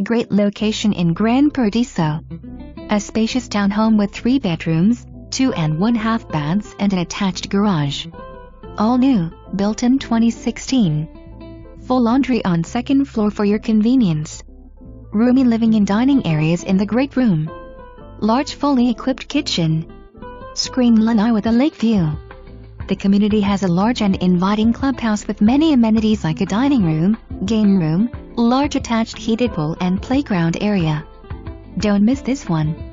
Great location in Gran Paradiso. A spacious townhome with 3 bedrooms, 2.5 baths and an attached garage. All new, built in 2016. Full laundry on second floor for your convenience. Roomy living and dining areas in the great room. Large fully equipped kitchen. Screened lanai with a lake view. The community has a large and inviting clubhouse with many amenities like a dining room, game room, large attached heated pool and playground area. Don't miss this one.